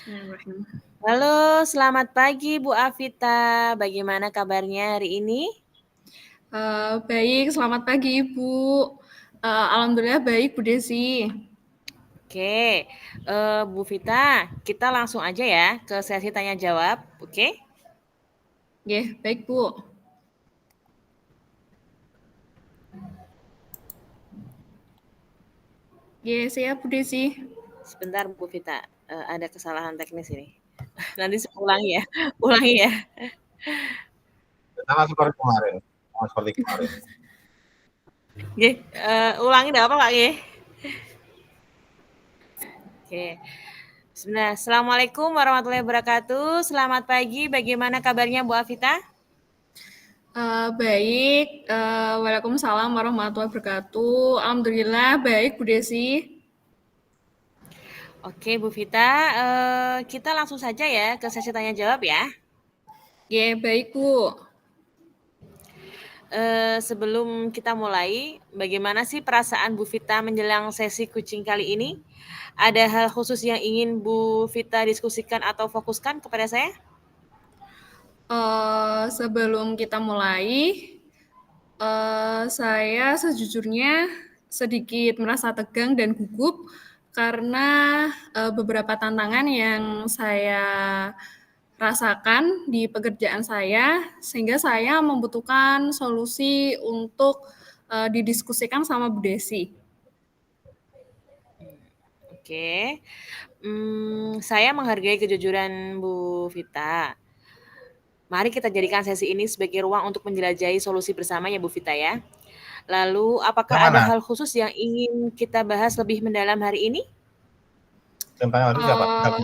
Bismillahirrahmanirrahim. Halo, selamat pagi Bu Afita. Bagaimana kabarnya hari ini? Baik, selamat pagi Ibu. Alhamdulillah baik Bu Desi. Oke, Bu Vita, kita langsung aja ya ke sesi tanya jawab. Oke, Nggih, baik Bu. Nggih, siap Bu Desi. sebentar Bu Vita, ada kesalahan teknis ini. Nanti saya ulangi ya, ulangi ya. Sama seperti kemarin. Sama seperti kemarin. Oke, ulangi enggak apa-apa, Nggih. Oke. Bismillah. Assalamualaikum warahmatullahi wabarakatuh. Selamat pagi. Bagaimana kabarnya Bu Afita? Baik, waalaikumsalam warahmatullahi wabarakatuh. Alhamdulillah baik Bu Desi. Oke, Bu Vita, kita langsung saja ya ke sesi tanya jawab ya. Nggih, baik Bu. Sebelum kita mulai, bagaimana sih perasaan Bu Vita menjelang sesi kucing kali ini? Ada hal khusus yang ingin Bu Vita diskusikan atau fokuskan kepada saya? Sebelum kita mulai, saya sejujurnya sedikit merasa tegang dan gugup karena beberapa tantangan yang saya rasakan di pekerjaan saya, sehingga saya membutuhkan solusi untuk didiskusikan sama Bu Desi. Oke, saya menghargai kejujuran Bu Vita. Mari kita jadikan sesi ini sebagai ruang untuk menjelajahi solusi bersama ya Bu Vita ya. Lalu, Yang apakah ada mana? hal khusus yang ingin kita bahas lebih mendalam hari ini? Contohnya tadi siapa? Uh,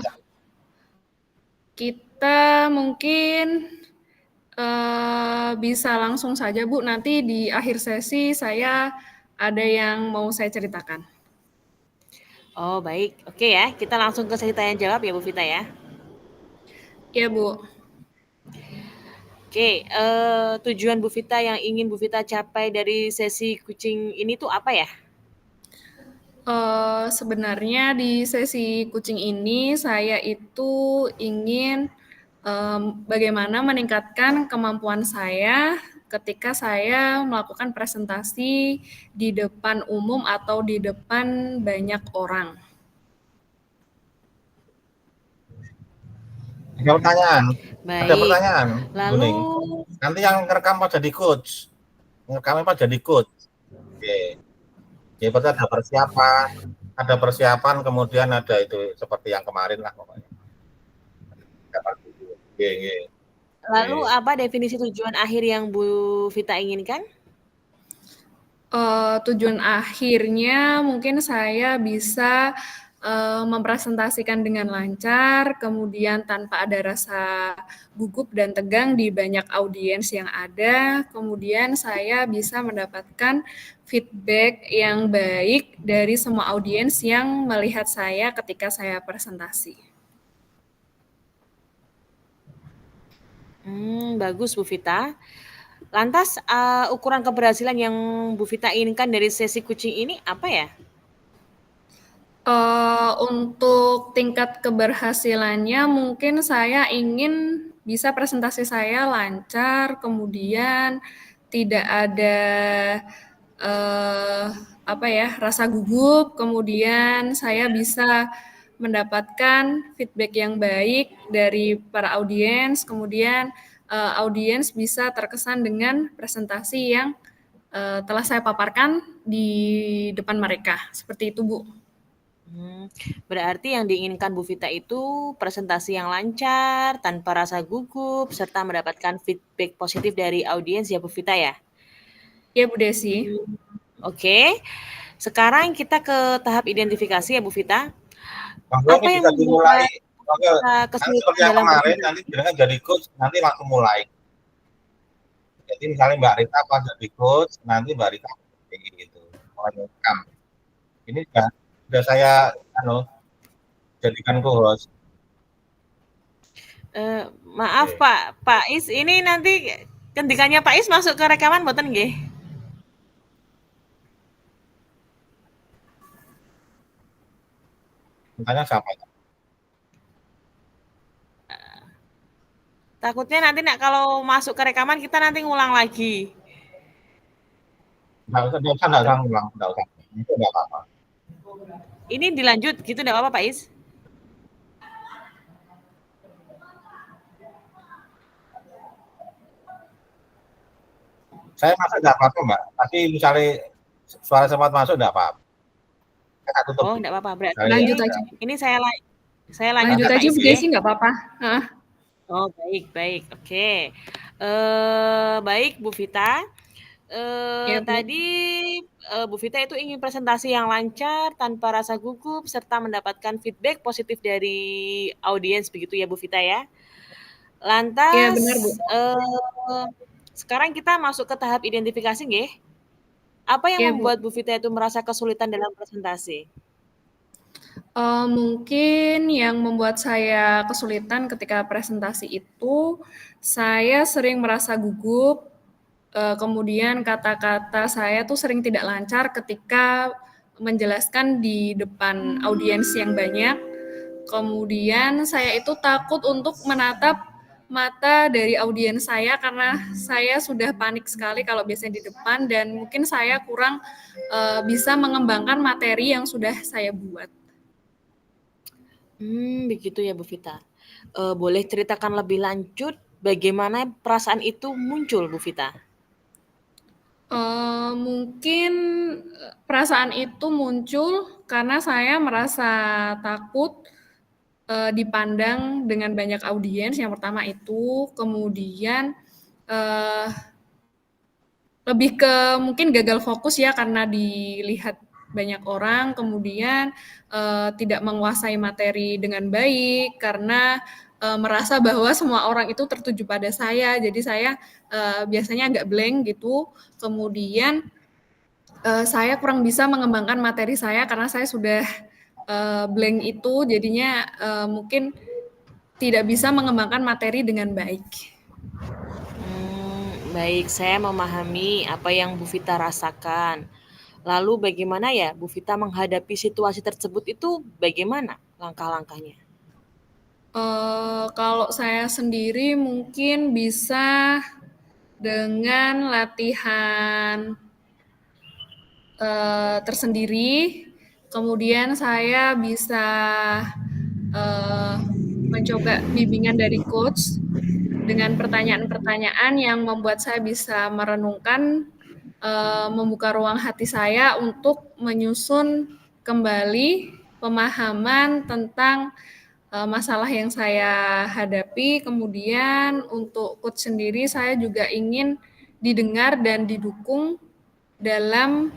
kita mungkin bisa langsung saja Bu, nanti di akhir sesi saya ada yang mau saya ceritakan. Oh baik, oke ya, kita langsung ke sesi tanya jawab ya Bu Vita ya. Iya Bu. Oke, tujuan Bu Vita yang ingin Bu Vita capai dari sesi kucing ini tuh apa ya? Sebenarnya di sesi kucing ini saya itu ingin bagaimana meningkatkan kemampuan saya ketika saya melakukan presentasi di depan umum atau di depan banyak orang. Ada pertanyaan. Ada Baik, pertanyaan, Bu lalu Ning. Nanti yang ngerekam Pak jadi coach. Ngerekamnya Pak jadi coach. Oke. Jadi berarti ada persiapan. Ada persiapan, kemudian ada itu seperti yang kemarin lah pokoknya. Oke, oke. lalu apa definisi tujuan akhir yang Bu Vita inginkan? Tujuan akhirnya mungkin saya bisa mempresentasikan dengan lancar, kemudian tanpa ada rasa gugup dan tegang di banyak audiens yang ada, kemudian saya bisa mendapatkan feedback yang baik dari semua audiens yang melihat saya ketika saya presentasi. Bagus Bu Vita. Lantas ukuran keberhasilan yang Bu Vita inginkan dari sesi kucing ini apa ya? Untuk tingkat keberhasilannya mungkin saya ingin bisa presentasi saya lancar, kemudian tidak ada rasa gugup, kemudian saya bisa mendapatkan feedback yang baik dari para audiens, kemudian audiens bisa terkesan dengan presentasi yang telah saya paparkan di depan mereka. Seperti itu, Bu. Berarti yang diinginkan Bu Vita itu presentasi yang lancar, tanpa rasa gugup, serta mendapatkan feedback positif dari audiens ya Bu Vita ya? Iya Bu Desi. Oke, sekarang kita ke tahap identifikasi ya Bu Vita. Monggo Apa ini yang bisa dimulai. membuat Monggo. Nanti kesulitan seperti yang dalam kemarin, berbicara? nanti jangan jadi coach, nanti langsung mulai. Jadi misalnya Mbak Rita pas jadi coach, nanti Mbak Rita gitu. Welcome. Ini sudah saya jadikan co-host. Maaf Pak Is, ini nanti kendikannya Pak Is masuk ke rekaman mboten nggih? Tanya siapa? Takutnya nanti kalau masuk ke rekaman kita nanti ngulang lagi. Nggak usah ngulang, nggak usah. Itu nggak apa-apa. Ini dilanjut gitu enggak apa-apa, Pak Is? Saya masuk nggak apa-apa, Mbak. Tapi misalnya suara sempat masuk nggak apa-apa. Saya tutup. Oh, enggak apa-apa. Berarti Lanjut aja. ini saya lanjut Lanjut ya, Pak aja Is Bu ya. Desi, nggak apa-apa. Heeh. Oh, baik. Oke. Baik Bu Vita. Ya, Bu. Tadi Bu Vita itu ingin presentasi yang lancar tanpa rasa gugup serta mendapatkan feedback positif dari audiens begitu ya Bu Vita ya. Ya, benar, Bu. Lantas sekarang kita masuk ke tahap identifikasi nggih. Apa yang Ya, Bu. membuat Bu Vita itu merasa kesulitan dalam presentasi? Mungkin yang membuat saya kesulitan ketika presentasi itu, saya sering merasa gugup, kemudian kata-kata saya tuh sering tidak lancar ketika menjelaskan di depan audiens yang banyak. Kemudian saya itu takut untuk menatap mata dari audiens saya karena saya sudah panik sekali kalau biasanya di depan dan mungkin saya kurang bisa mengembangkan materi yang sudah saya buat. Begitu ya Bu Vita. Boleh ceritakan lebih lanjut bagaimana perasaan itu muncul Bu Vita? Mungkin perasaan itu muncul karena saya merasa takut dipandang dengan banyak audiens. Yang pertama itu, kemudian lebih ke mungkin gagal fokus ya karena dilihat banyak orang, kemudian tidak menguasai materi dengan baik karena merasa bahwa semua orang itu tertuju pada saya. Jadi saya biasanya agak blank gitu. Kemudian saya kurang bisa mengembangkan materi saya karena saya sudah blank itu, jadinya mungkin tidak bisa mengembangkan materi dengan baik. Baik, saya memahami apa yang Bu Vita rasakan. Lalu bagaimana ya Bu Vita menghadapi situasi tersebut itu bagaimana langkah-langkahnya? Kalau saya sendiri mungkin bisa dengan latihan tersendiri, kemudian saya bisa mencoba bimbingan dari coach dengan pertanyaan-pertanyaan yang membuat saya bisa merenungkan, membuka ruang hati saya untuk menyusun kembali pemahaman tentang masalah yang saya hadapi. Kemudian untuk coach sendiri saya juga ingin didengar dan didukung dalam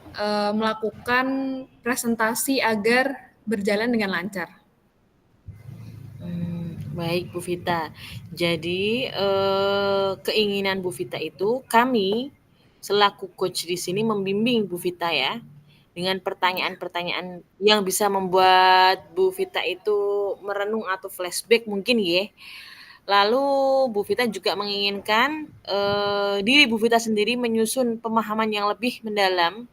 melakukan presentasi agar berjalan dengan lancar. Baik Bu Vita. Jadi keinginan Bu Vita itu kami selaku coach di sini membimbing Bu Vita ya dengan pertanyaan-pertanyaan yang bisa membuat Bu Vita itu merenung atau flashback mungkin ya. Lalu Bu Vita juga menginginkan diri Bu Vita sendiri menyusun pemahaman yang lebih mendalam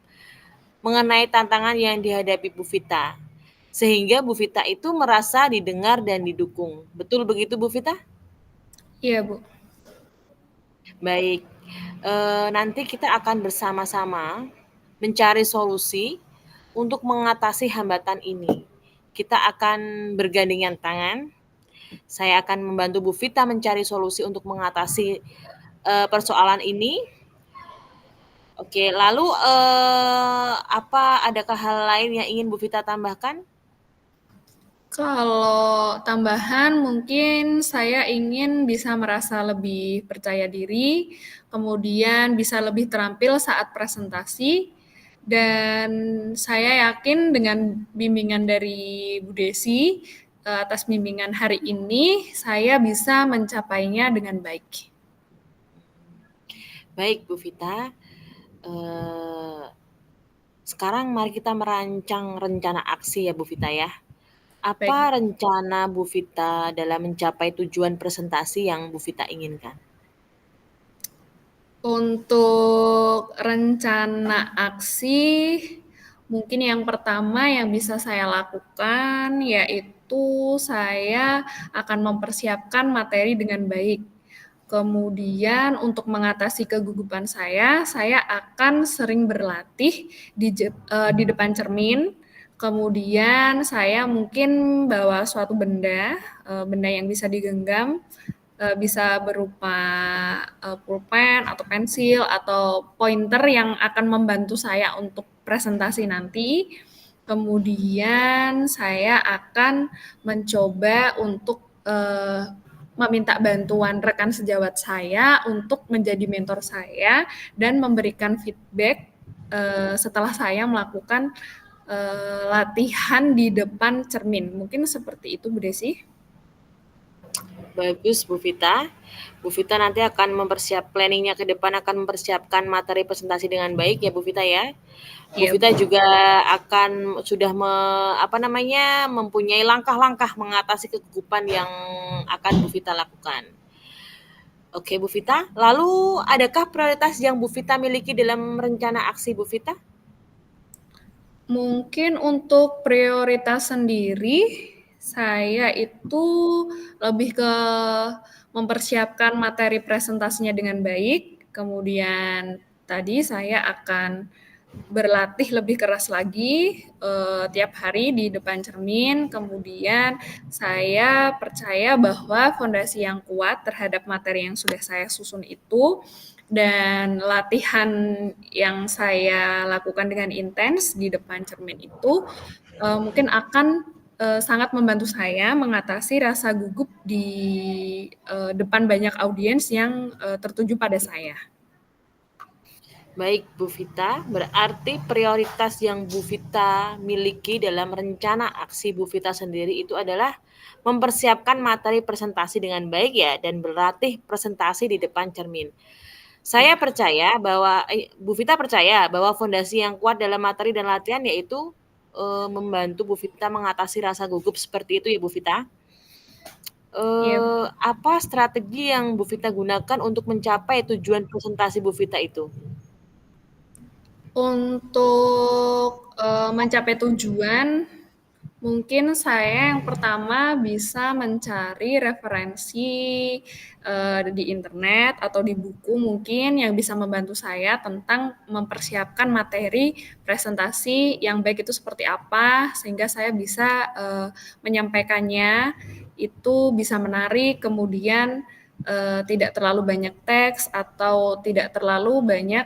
mengenai tantangan yang dihadapi Bu Vita. Sehingga Bu Vita itu merasa didengar dan didukung. Betul begitu Bu Vita? Iya, Bu. Baik. Nanti kita akan bersama-sama mencari solusi untuk mengatasi hambatan ini. Kita akan bergandengan tangan. Saya akan membantu Bu Vita mencari solusi untuk mengatasi persoalan ini. Oke, lalu adakah hal lain yang ingin Bu Vita tambahkan? Kalau tambahan mungkin saya ingin bisa merasa lebih percaya diri, kemudian bisa lebih terampil saat presentasi, dan saya yakin dengan bimbingan dari Bu Desi, atas bimbingan hari ini, saya bisa mencapainya dengan baik. Baik Bu Vita, sekarang mari kita merancang rencana aksi ya Bu Vita ya. Apa Baik. rencana Bu Vita dalam mencapai tujuan presentasi yang Bu Vita inginkan? Untuk rencana aksi, mungkin yang pertama yang bisa saya lakukan yaitu saya akan mempersiapkan materi dengan baik. Kemudian untuk mengatasi kegugupan saya akan sering berlatih di depan cermin. Kemudian saya mungkin bawa suatu benda yang bisa digenggam, bisa berupa pulpen atau pensil atau pointer yang akan membantu saya untuk presentasi nanti. Kemudian saya akan mencoba untuk meminta bantuan rekan sejawat saya untuk menjadi mentor saya dan memberikan feedback setelah saya melakukan latihan di depan cermin. Mungkin seperti itu, Bu Desi. Bagus, Bu Vita. Bu Vita nanti akan planningnya ke depan akan mempersiapkan materi presentasi dengan baik ya Bu Vita ya. Bu Vita juga akan sudah mempunyai langkah-langkah mengatasi kegugupan yang akan Bu Vita lakukan. Oke Bu Vita, lalu adakah prioritas yang Bu Vita miliki dalam rencana aksi Bu Vita? Mungkin untuk prioritas sendiri, saya itu lebih ke mempersiapkan materi presentasinya dengan baik, kemudian tadi saya akan berlatih lebih keras lagi tiap hari di depan cermin, kemudian saya percaya bahwa fondasi yang kuat terhadap materi yang sudah saya susun itu dan latihan yang saya lakukan dengan intens di depan cermin itu mungkin akan sangat membantu saya mengatasi rasa gugup di depan banyak audiens yang tertuju pada saya. Baik Bu Vita, berarti prioritas yang Bu Vita miliki dalam rencana aksi Bu Vita sendiri itu adalah mempersiapkan materi presentasi dengan baik ya dan berlatih presentasi di depan cermin. Saya percaya bahwa Bu Vita percaya bahwa fondasi yang kuat dalam materi dan latihan yaitu membantu Bu Vita mengatasi rasa gugup seperti itu ya Bu Vita. Apa strategi yang Bu Vita gunakan untuk mencapai tujuan presentasi Bu Vita itu? Untuk mencapai tujuan, mungkin saya yang pertama bisa mencari referensi di internet atau di buku mungkin yang bisa membantu saya tentang mempersiapkan materi presentasi yang baik itu seperti apa, sehingga saya bisa menyampaikannya itu bisa menarik, kemudian tidak terlalu banyak teks atau tidak terlalu banyak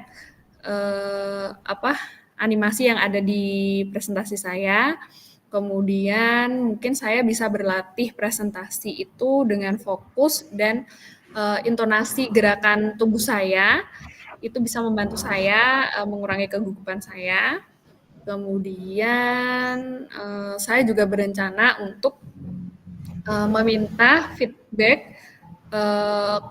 animasi yang ada di presentasi saya. Kemudian mungkin saya bisa berlatih presentasi itu dengan fokus dan intonasi gerakan tubuh saya. Itu bisa membantu saya mengurangi kegugupan saya. Kemudian saya juga berencana untuk meminta feedback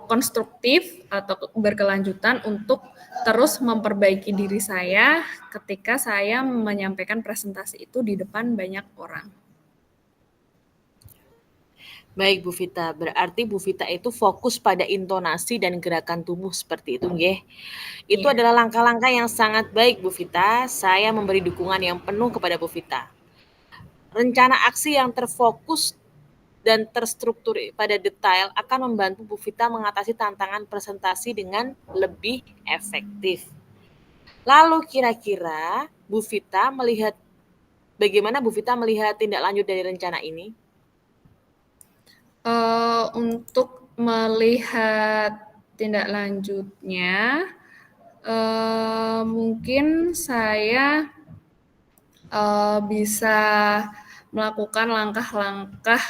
konstruktif atau berkelanjutan untuk terus memperbaiki diri saya ketika saya menyampaikan presentasi itu di depan banyak orang. Baik Bu Vita, berarti Bu Vita itu fokus pada intonasi dan gerakan tubuh seperti itu nggih. Itu adalah langkah-langkah yang sangat baik Bu Vita. Saya memberi dukungan yang penuh kepada Bu Vita. Rencana aksi yang terfokus dan terstruktur pada detail akan membantu Bu Vita mengatasi tantangan presentasi dengan lebih efektif. Lalu kira-kira Bu Vita bagaimana Bu Vita melihat tindak lanjut dari rencana ini? Untuk melihat tindak lanjutnya, mungkin saya bisa melakukan langkah-langkah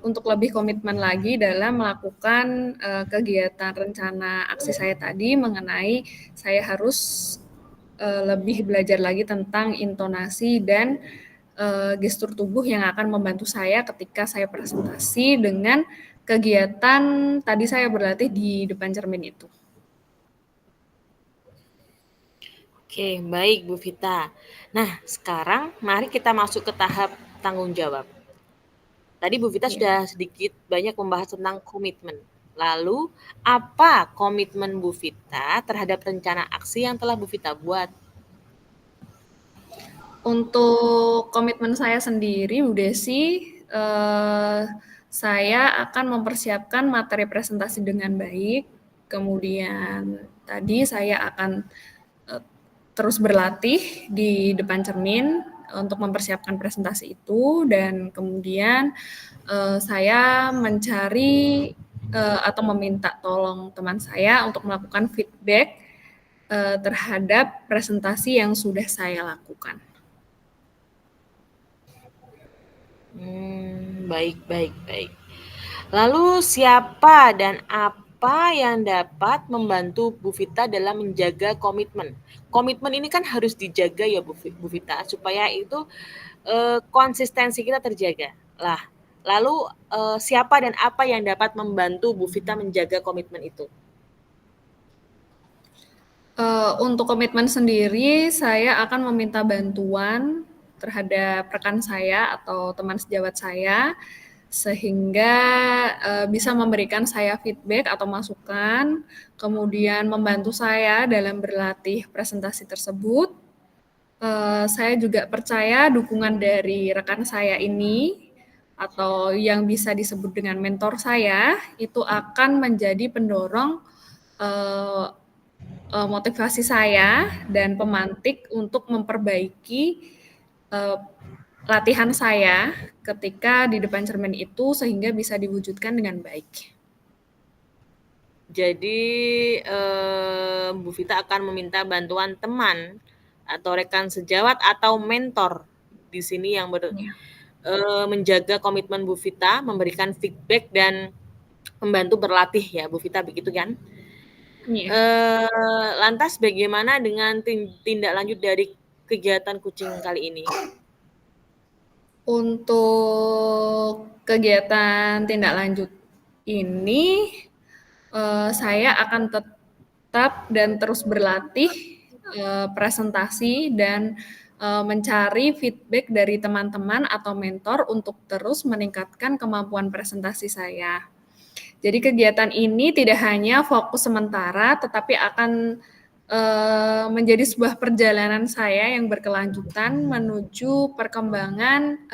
untuk lebih komitmen lagi dalam melakukan kegiatan rencana aksi saya tadi mengenai saya harus lebih belajar lagi tentang intonasi dan gestur tubuh yang akan membantu saya ketika saya presentasi dengan kegiatan tadi saya berlatih di depan cermin itu. Oke, baik Bu Vita. Nah, sekarang mari kita masuk ke tahap tanggung jawab. Tadi Bu Vita sudah sedikit banyak membahas tentang komitmen. Lalu, apa komitmen Bu Vita terhadap rencana aksi yang telah Bu Vita buat? Untuk komitmen saya sendiri, Bu Desi, saya akan mempersiapkan materi presentasi dengan baik. Kemudian tadi saya akan terus berlatih di depan cermin untuk mempersiapkan presentasi itu, dan kemudian saya mencari atau meminta tolong teman saya untuk melakukan feedback terhadap presentasi yang sudah saya lakukan. Baik. Lalu siapa dan apa yang dapat membantu Bu Vita dalam menjaga komitmen? Komitmen ini kan harus dijaga ya Bu Vita, supaya itu konsistensi kita terjaga. Lalu siapa dan apa yang dapat membantu Bu Vita menjaga komitmen itu? Untuk komitmen sendiri, saya akan meminta bantuan terhadap rekan saya atau teman sejawat saya, sehingga bisa memberikan saya feedback atau masukan, kemudian membantu saya dalam berlatih presentasi tersebut. Saya juga percaya dukungan dari rekan saya ini, atau yang bisa disebut dengan mentor saya, itu akan menjadi pendorong motivasi saya dan pemantik untuk memperbaiki latihan saya ketika di depan cermin itu sehingga bisa diwujudkan dengan baik. Jadi Bu Vita akan meminta bantuan teman atau rekan sejawat atau mentor di sini yang menjaga komitmen Bu Vita, memberikan feedback dan membantu berlatih ya Bu Vita, begitu kan? Yeah. Lantas bagaimana dengan tindak lanjut dari kegiatan kucing kali ini? Untuk kegiatan tindak lanjut ini, saya akan tetap dan terus berlatih presentasi dan mencari feedback dari teman-teman atau mentor untuk terus meningkatkan kemampuan presentasi saya. Jadi kegiatan ini tidak hanya fokus sementara, tetapi akan menjadi sebuah perjalanan saya yang berkelanjutan menuju perkembangan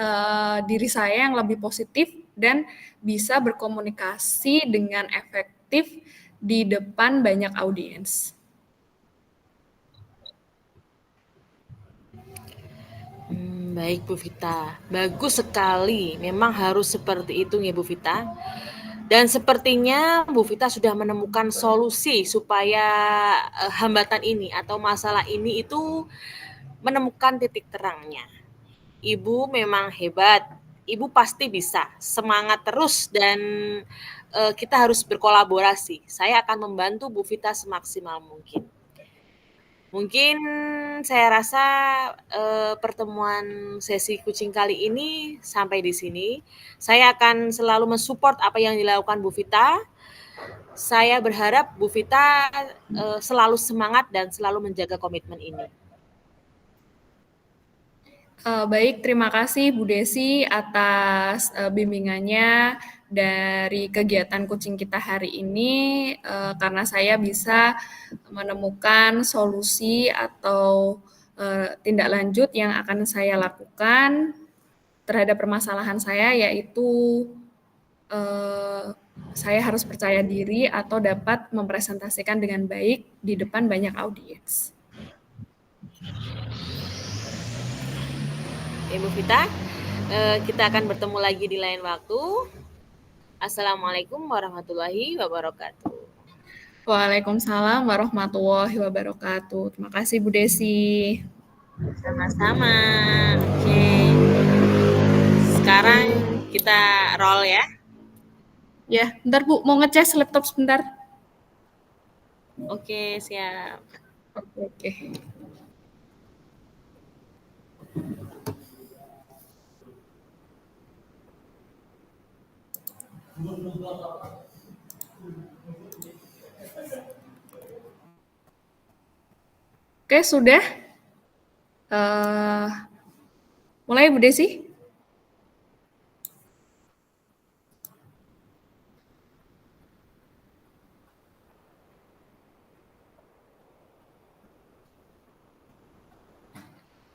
diri saya yang lebih positif dan bisa berkomunikasi dengan efektif di depan banyak audiens. Baik Bu Vita, bagus sekali. Memang harus seperti itu ya Bu Vita. Dan sepertinya Bu Vita sudah menemukan solusi supaya hambatan ini atau masalah ini itu menemukan titik terangnya. Ibu memang hebat, Ibu pasti bisa, semangat terus dan kita harus berkolaborasi. Saya akan membantu Bu Vita semaksimal mungkin. Mungkin saya rasa pertemuan sesi kucing kali ini sampai di sini. Saya akan selalu mensupport apa yang dilakukan Bu Vita. Saya berharap Bu Vita selalu semangat dan selalu menjaga komitmen ini. Baik, terima kasih Bu Desi atas bimbingannya dari kegiatan kucing kita hari ini, karena saya bisa menemukan solusi atau tindak lanjut yang akan saya lakukan terhadap permasalahan saya, yaitu saya harus percaya diri atau dapat mempresentasikan dengan baik di depan banyak audiens. Ibu Vita, kita akan bertemu lagi di lain waktu. Assalamualaikum warahmatullahi wabarakatuh. Waalaikumsalam warahmatullahi wabarakatuh. Terima kasih Bu Desi. Sama-sama. Oke. Sekarang kita roll ya. Ya, bentar Bu, mau ngecas laptop sebentar. Oke, siap. Oke. Oke, sudah. Mulai Bu Desi.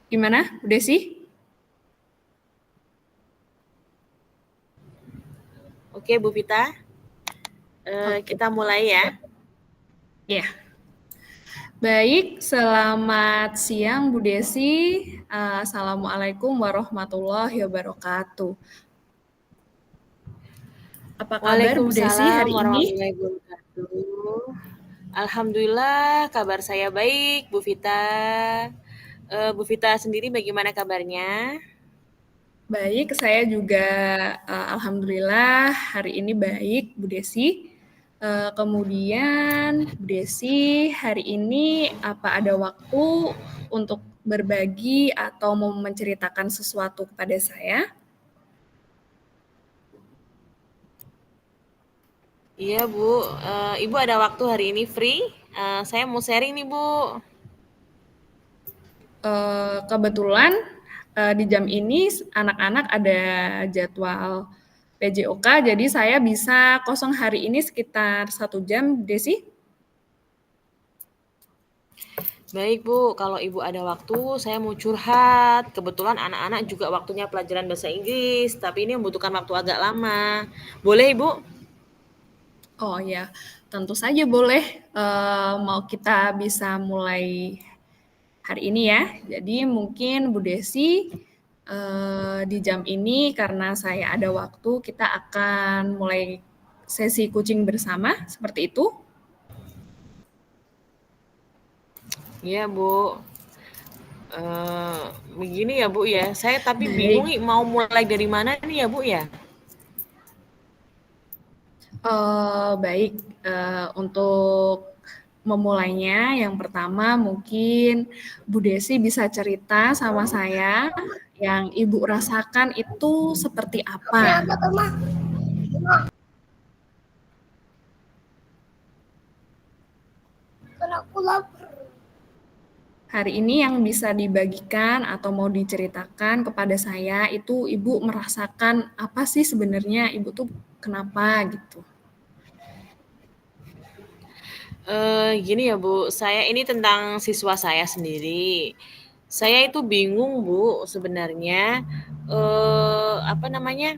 Gimana, Bu Desi? Oke, Bu Vita. Kita mulai ya. Ya. Baik, selamat siang Bu Desi. Assalamualaikum warahmatullahi wabarakatuh. Apa kabar Bu Desi Waalaikumsalam hari ini? warahmatullahi wabarakatuh. Alhamdulillah, kabar saya baik, Bu Vita. Bu Vita sendiri bagaimana kabarnya? Baik, saya juga alhamdulillah hari ini baik, Bu Desi. Kemudian Bu Desi, hari ini apa ada waktu untuk berbagi atau mau menceritakan sesuatu kepada saya? Iya, Bu. Ibu ada waktu hari ini free? Saya mau sharing nih, Bu. Kebetulan di jam ini anak-anak ada jadwal PJOK, jadi saya bisa kosong hari ini sekitar 1 jam, Desi. Baik, Bu. Kalau Ibu ada waktu, saya mau curhat. Kebetulan anak-anak juga waktunya pelajaran bahasa Inggris, tapi ini membutuhkan waktu agak lama. Boleh, Ibu? Oh ya, tentu saja boleh. Mau kita bisa mulai hari ini ya. Jadi mungkin Bu Desi di jam ini karena saya ada waktu, kita akan mulai sesi kucing bersama, seperti itu. Iya, Bu. Begini ya, Bu ya. Saya tapi Baik. bingung nih mau mulai dari mana nih ya, Bu ya. Baik, untuk memulainya, yang pertama mungkin Bu Desi bisa cerita sama saya yang Ibu rasakan itu seperti apa? Hari ini yang bisa dibagikan atau mau diceritakan kepada saya itu Ibu merasakan apa sih sebenarnya, Ibu tuh kenapa gitu? Gini ya, Bu, saya ini tentang siswa saya sendiri. Saya itu bingung, Bu, sebenarnya apa namanya?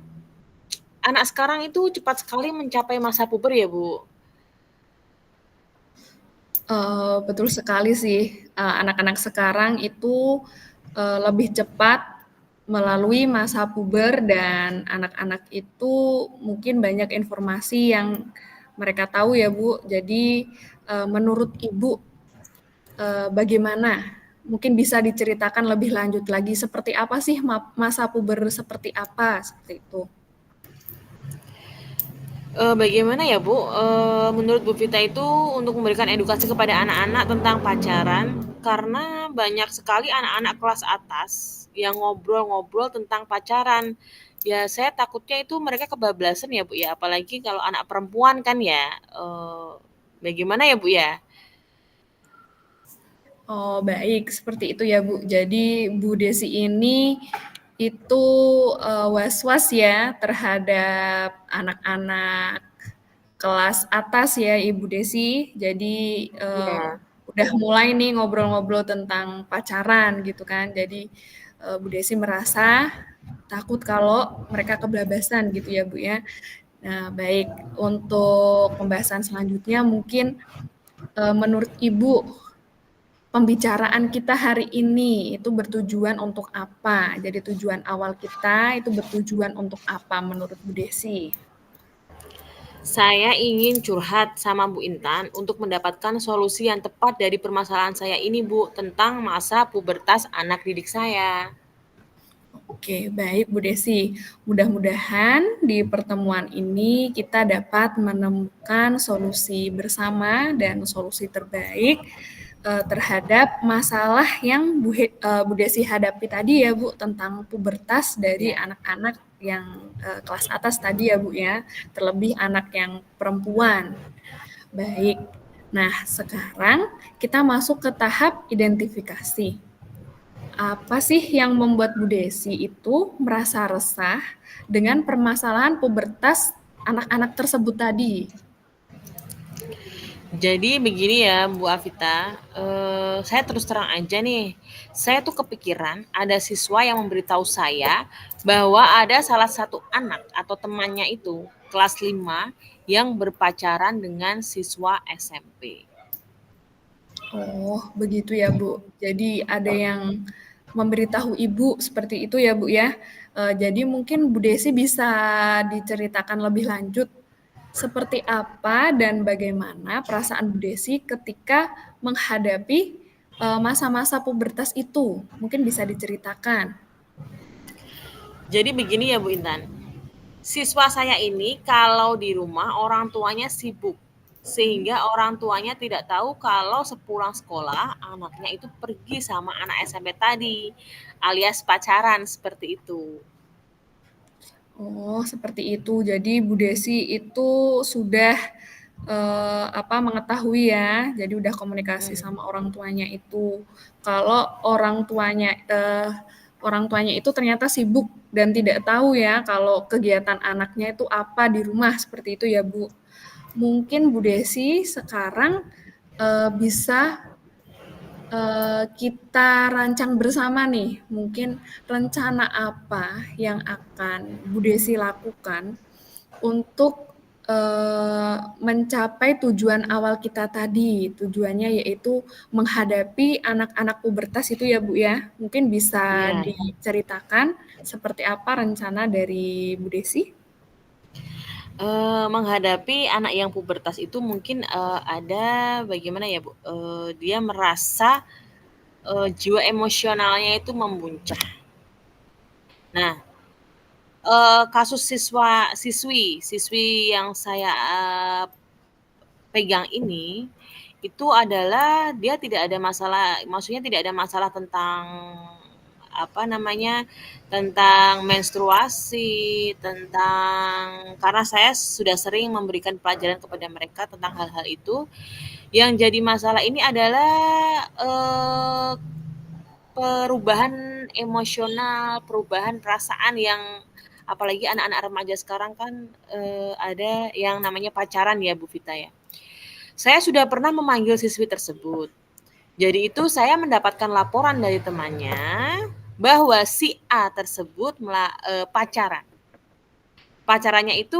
Anak sekarang itu cepat sekali mencapai masa puber ya, Bu. Betul sekali sih, anak-anak sekarang itu lebih cepat melalui masa puber dan anak-anak itu mungkin banyak informasi yang mereka tahu ya Bu. Jadi menurut Ibu bagaimana? Mungkin bisa diceritakan lebih lanjut lagi seperti apa sih masa puber seperti apa seperti itu? Bagaimana ya, Bu, menurut Bu Vita itu untuk memberikan edukasi kepada anak-anak tentang pacaran, karena banyak sekali anak-anak kelas atas yang ngobrol-ngobrol tentang pacaran. Ya, saya takutnya itu mereka kebablasan ya, Bu, ya, apalagi kalau anak perempuan kan ya. Bagaimana ya, Bu, ya? Oh, baik, seperti itu ya, Bu. Jadi Bu Desi ini itu was-was ya terhadap anak-anak kelas atas ya, Ibu Desi. Jadi Iya. udah mulai nih ngobrol-ngobrol tentang pacaran gitu kan. Jadi Bu Desi merasa takut kalau mereka kebablasan gitu ya, Bu ya. Nah, baik. Untuk pembahasan selanjutnya mungkin menurut Ibu pembicaraan kita hari ini itu bertujuan untuk apa? Jadi tujuan awal kita itu bertujuan untuk apa menurut Bu Desi? Saya ingin curhat sama Bu Intan untuk mendapatkan solusi yang tepat dari permasalahan saya ini, Bu, tentang masa pubertas anak didik saya. Oke, baik Bu Desi. Mudah-mudahan di pertemuan ini kita dapat menemukan solusi bersama dan solusi terbaik terhadap masalah yang Bu Desi hadapi tadi ya Bu, tentang pubertas dari anak-anak yang kelas atas tadi ya Bu ya, terlebih anak yang perempuan. Baik, nah sekarang kita masuk ke tahap identifikasi. Apa sih yang membuat Bu Desi itu merasa resah dengan permasalahan pubertas anak-anak tersebut tadi? Jadi begini ya Bu Afita, saya terus terang aja nih, saya tuh kepikiran ada siswa yang memberitahu saya bahwa ada salah satu anak atau temannya itu kelas 5 yang berpacaran dengan siswa SMP. Oh, begitu ya, Bu. Jadi ada yang memberitahu Ibu seperti itu ya, Bu, ya. Jadi mungkin Bu Desi bisa diceritakan lebih lanjut seperti apa dan bagaimana perasaan Bu Desi ketika menghadapi masa-masa pubertas itu. Mungkin bisa diceritakan. Jadi begini ya Bu Intan, siswa saya ini kalau di rumah orang tuanya sibuk, sehingga orang tuanya tidak tahu kalau sepulang sekolah anaknya itu pergi sama anak SMP tadi, alias pacaran seperti itu. Oh, seperti itu. Jadi Bu Desi itu sudah mengetahui ya. Jadi udah komunikasi Hmm. sama orang tuanya itu. Kalau orang tuanya itu ternyata sibuk dan tidak tahu ya kalau kegiatan anaknya itu apa di rumah seperti itu ya, Bu. Mungkin Bu Desi sekarang bisa kita rancang bersama nih, mungkin rencana apa yang akan Bu Desi lakukan untuk mencapai tujuan awal kita tadi. Tujuannya yaitu menghadapi anak-anak pubertas itu ya, Bu, ya. Mungkin bisa Iya. diceritakan seperti apa rencana dari Bu Desi? Menghadapi anak yang pubertas itu mungkin ada bagaimana ya Bu? Dia merasa jiwa emosionalnya itu membuncah. Nah, kasus siswi yang saya pegang ini itu adalah dia tidak ada masalah, maksudnya tidak ada masalah tentang apa namanya, tentang menstruasi, tentang karena saya sudah sering memberikan pelajaran kepada mereka tentang hal-hal itu. Yang jadi masalah ini adalah perubahan emosional, perubahan perasaan yang apalagi anak-anak remaja sekarang kan ada yang namanya pacaran ya Bu Vita ya. Saya sudah pernah memanggil siswi tersebut. Jadi itu saya mendapatkan laporan dari temannya bahwa si A tersebut pacaran. Pacarannya itu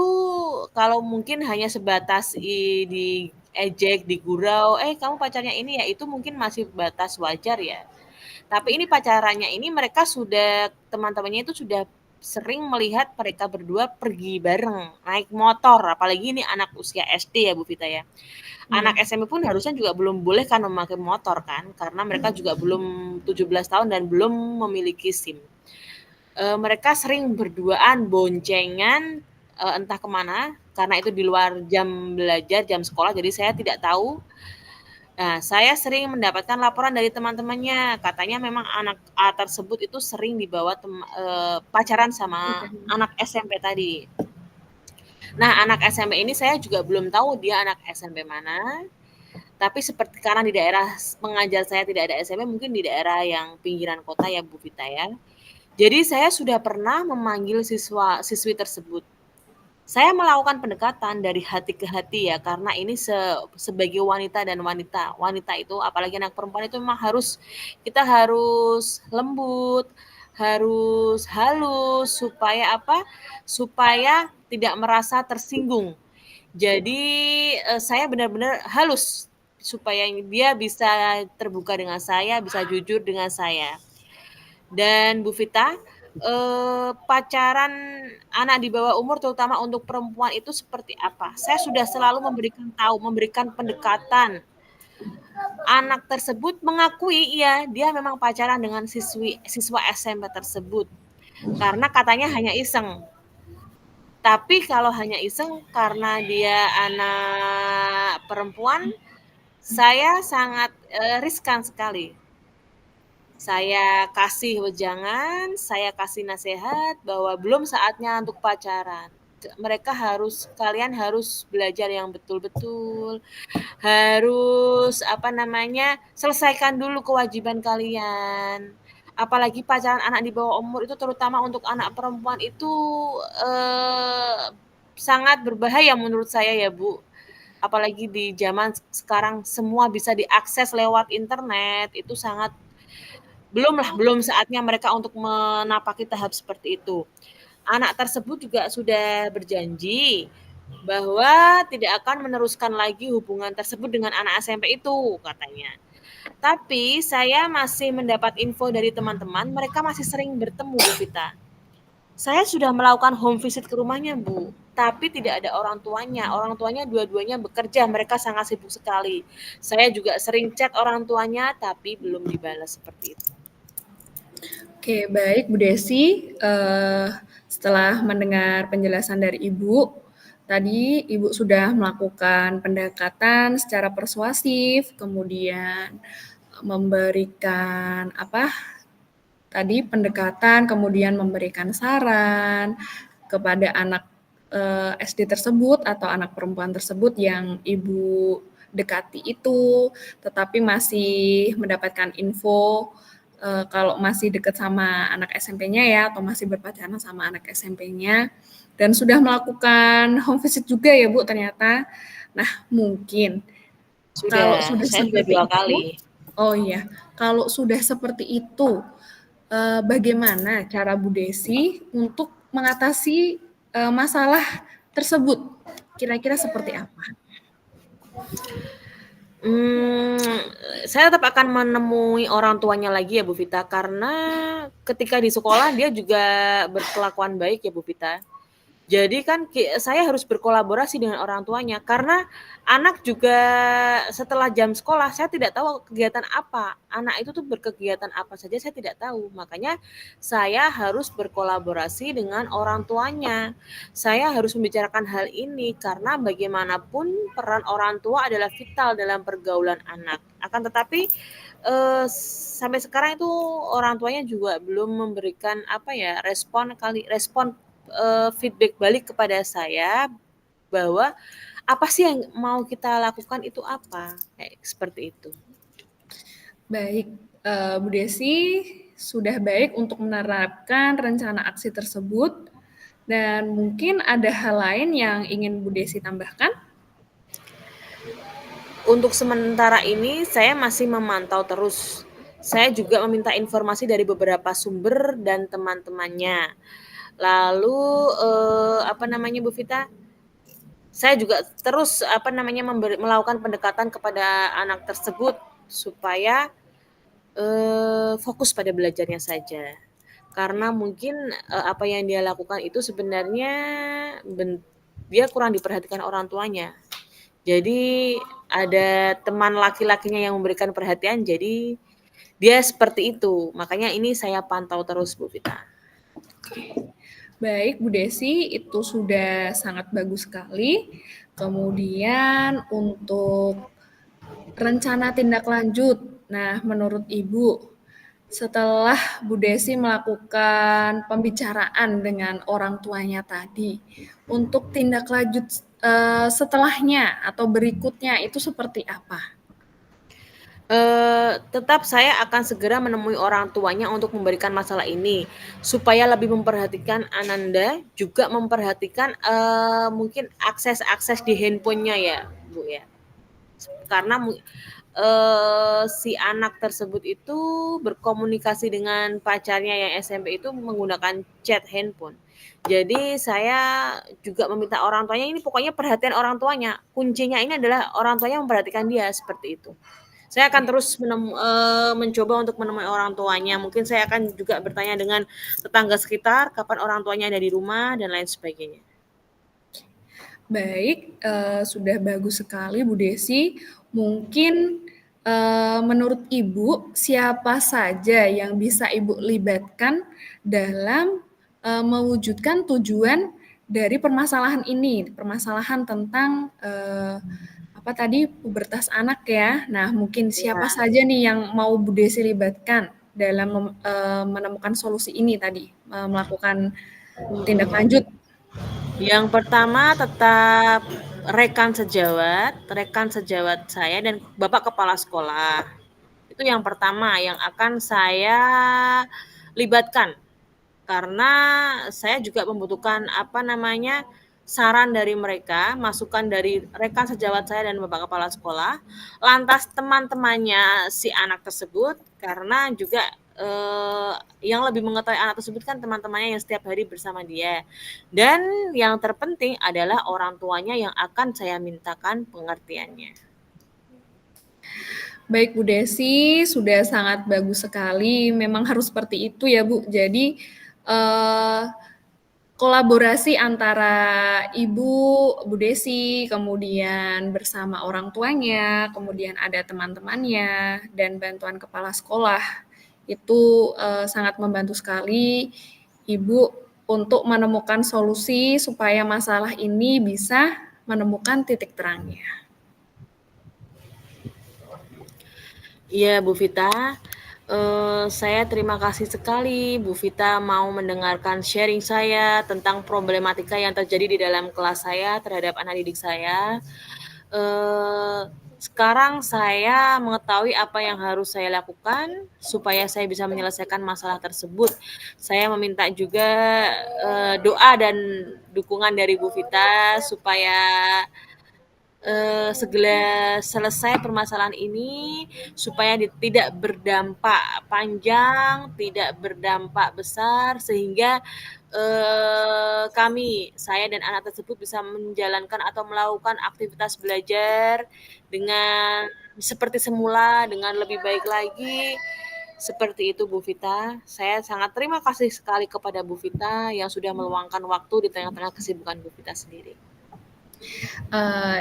kalau mungkin hanya sebatas diejek, digurau, kamu pacarnya ini ya, itu mungkin masih batas wajar ya. Tapi ini pacarannya ini mereka sudah, teman-temannya itu sudah sering melihat mereka berdua pergi bareng, naik motor, apalagi ini anak usia SD ya Bu Vita ya. Anak Iya. SMP pun harusnya juga belum boleh kan memakai motor kan, karena mereka juga belum 17 tahun dan belum memiliki SIM. Mereka sering berduaan, boncengan, entah kemana, karena itu di luar jam belajar, jam sekolah, jadi saya tidak tahu. Nah, saya sering mendapatkan laporan dari teman-temannya, katanya memang anak A tersebut itu sering dibawa pacaran sama anak SMP tadi. Nah, anak SMP ini saya juga belum tahu dia anak SMP mana, tapi seperti karena di daerah pengajar saya tidak ada SMP, mungkin di daerah yang pinggiran kota ya Bu Vita ya. Jadi saya sudah pernah memanggil siswi tersebut. Saya melakukan pendekatan dari hati ke hati ya, karena ini sebagai wanita dan wanita itu apalagi anak perempuan itu memang kita harus lembut, harus halus supaya apa? Supaya tidak merasa tersinggung. Jadi saya benar-benar halus supaya dia bisa terbuka dengan saya, bisa jujur dengan saya. Dan Bu Vita, pacaran anak di bawah umur terutama untuk perempuan itu seperti apa? Saya sudah selalu memberikan pendekatan. Anak tersebut mengakui iya, dia memang pacaran dengan siswa SMP tersebut. Karena katanya hanya iseng. Tapi kalau hanya iseng karena dia anak perempuan, saya sangat riskan sekali. Saya kasih wejangan, saya kasih nasihat bahwa belum saatnya untuk pacaran. Kalian harus belajar yang betul-betul, harus selesaikan dulu kewajiban kalian. Apalagi pacaran anak di bawah umur itu terutama untuk anak perempuan itu sangat berbahaya menurut saya ya Bu. Apalagi di zaman sekarang semua bisa diakses lewat internet, itu sangat belum saatnya mereka untuk menapaki tahap seperti itu. Anak tersebut juga sudah berjanji bahwa tidak akan meneruskan lagi hubungan tersebut dengan anak SMP itu, katanya. Tapi saya masih mendapat info dari teman-teman, mereka masih sering bertemu, Bu Vita. Saya sudah melakukan home visit ke rumahnya, Bu, tapi tidak ada orang tuanya. Orang tuanya dua-duanya bekerja, mereka sangat sibuk sekali. Saya juga sering chat orang tuanya, tapi belum dibalas seperti itu. Oke, baik Bu Desi. Setelah mendengar penjelasan dari Ibu, tadi Ibu sudah melakukan pendekatan secara persuasif, kemudian memberikan tadi pendekatan, kemudian memberikan saran kepada anak SD tersebut atau anak perempuan tersebut yang Ibu dekati itu, tetapi masih mendapatkan info kalau masih dekat sama anak SMP-nya ya, atau masih berpacaran sama anak SMP-nya, dan sudah melakukan home visit juga ya Bu ternyata. Nah mungkin kalau Sudah, sudah saya sudah seperti 2 itu, kali. oh iya, kalau sudah seperti itu, bagaimana cara Bu Desi untuk mengatasi masalah tersebut? Kira-kira seperti apa? Saya tetap akan menemui orang tuanya lagi ya Bu Vita, karena ketika di sekolah dia juga berkelakuan baik ya Bu Vita. Jadi kan saya harus berkolaborasi dengan orang tuanya, karena anak juga setelah jam sekolah saya tidak tahu kegiatan apa. Anak itu tuh berkegiatan apa saja saya tidak tahu. Makanya saya harus berkolaborasi dengan orang tuanya. Saya harus membicarakan hal ini karena bagaimanapun peran orang tua adalah vital dalam pergaulan anak. Akan tetapi sampai sekarang itu orang tuanya juga belum memberikan respon feedback balik kepada saya bahwa apa sih yang mau kita lakukan itu apa, kayak seperti itu. Baik, Bu Desi sudah baik untuk menerapkan rencana aksi tersebut, dan mungkin ada hal lain yang ingin Bu Desi tambahkan? Untuk sementara ini saya masih memantau terus. Saya juga meminta informasi dari beberapa sumber dan teman-temannya. Lalu Bu Vita, saya juga terus melakukan pendekatan kepada anak tersebut supaya fokus pada belajarnya saja. Karena mungkin apa yang dia lakukan itu sebenarnya dia kurang diperhatikan orang tuanya. Jadi ada teman laki-lakinya yang memberikan perhatian, jadi dia seperti itu. Makanya ini saya pantau terus Bu Vita. Baik, Bu Desi, itu sudah sangat bagus sekali. Kemudian untuk rencana tindak lanjut, nah menurut Ibu, setelah Bu Desi melakukan pembicaraan dengan orang tuanya tadi, untuk tindak lanjut setelahnya atau berikutnya itu seperti apa? Tetap saya akan segera menemui orang tuanya untuk memberikan masalah ini, supaya lebih memperhatikan Ananda, juga memperhatikan mungkin akses-akses di handphonenya ya Bu ya. Karena si anak tersebut itu berkomunikasi dengan pacarnya yang SMP itu menggunakan chat handphone. Jadi saya juga meminta orang tuanya ini pokoknya perhatian orang tuanya. Kuncinya ini adalah orang tuanya memperhatikan dia seperti itu. Saya akan terus mencoba untuk menemui orang tuanya. Mungkin saya akan juga bertanya dengan tetangga sekitar kapan orang tuanya ada di rumah dan lain sebagainya. Baik, sudah bagus sekali Bu Desi. Mungkin menurut Ibu, siapa saja yang bisa Ibu libatkan dalam mewujudkan tujuan dari permasalahan ini, permasalahan tentang pubertas anak ya. Nah, mungkin siapa Ya. saja nih yang mau Bu Desi libatkan dalam menemukan solusi ini tadi, melakukan tindak lanjut. Yang pertama tetap rekan sejawat saya dan Bapak Kepala Sekolah. Itu yang pertama yang akan saya libatkan. Karena saya juga membutuhkan saran dari mereka, masukan dari rekan sejawat saya dan Bapak Kepala Sekolah, lantas teman-temannya si anak tersebut, karena juga yang lebih mengetahui anak tersebut kan teman-temannya yang setiap hari bersama dia. Dan yang terpenting adalah orang tuanya yang akan saya mintakan pengertiannya. Baik Bu Desi, sudah sangat bagus sekali. Memang harus seperti itu ya Bu. Jadi kolaborasi antara Ibu, Bu Desi, kemudian bersama orang tuanya, kemudian ada teman-temannya, dan bantuan kepala sekolah. Itu sangat membantu sekali Ibu untuk menemukan solusi supaya masalah ini bisa menemukan titik terangnya. Iya, Bu Vita. Saya terima kasih sekali Bu Vita mau mendengarkan sharing saya tentang problematika yang terjadi di dalam kelas saya terhadap anak didik saya. Sekarang saya mengetahui apa yang harus saya lakukan supaya saya bisa menyelesaikan masalah tersebut. Saya meminta juga doa dan dukungan dari Bu Vita supaya segera selesai permasalahan ini supaya tidak berdampak panjang, tidak berdampak besar sehingga saya dan anak tersebut bisa menjalankan atau melakukan aktivitas belajar dengan seperti semula, dengan lebih baik lagi. Seperti itu Bu Vita. Saya sangat terima kasih sekali kepada Bu Vita yang sudah meluangkan waktu di tengah-tengah kesibukan Bu Vita sendiri.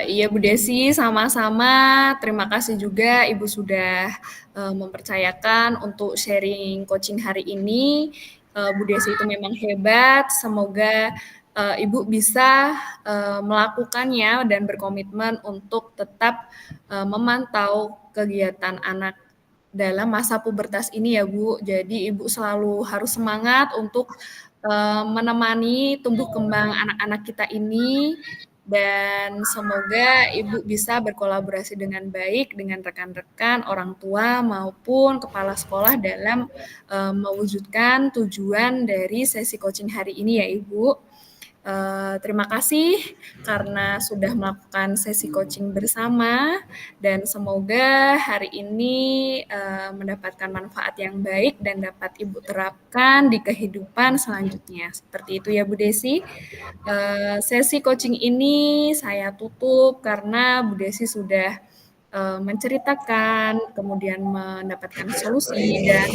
Iya Bu Desi, sama-sama. Terima kasih juga Ibu sudah mempercayakan untuk sharing coaching hari ini. Bu Desi itu memang hebat. Semoga Ibu bisa melakukannya dan berkomitmen untuk tetap memantau kegiatan anak dalam masa pubertas ini ya Bu. Jadi Ibu selalu harus semangat untuk menemani tumbuh kembang anak-anak kita ini, dan semoga Ibu bisa berkolaborasi dengan baik dengan rekan-rekan, orang tua maupun kepala sekolah dalam mewujudkan tujuan dari sesi coaching hari ini ya Ibu. Terima kasih karena sudah melakukan sesi coaching bersama, dan semoga hari ini mendapatkan manfaat yang baik dan dapat Ibu terapkan di kehidupan selanjutnya. Seperti itu ya Bu Desi. Sesi coaching ini saya tutup karena Bu Desi sudah menceritakan, kemudian mendapatkan solusi dan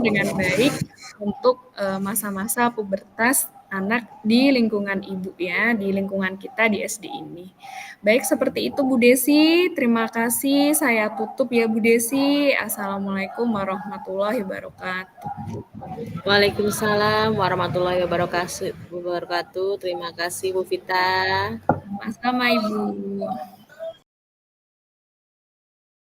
dengan baik untuk masa-masa pubertas anak di lingkungan Ibu ya, di lingkungan kita di SD ini. Baik, seperti itu Bu Desi. Terima kasih. Saya tutup ya Bu Desi. Assalamualaikum warahmatullahi wabarakatuh. Waalaikumsalam warahmatullahi wabarakatuh. Terima kasih Bu Vita. Sama-sama Ibu.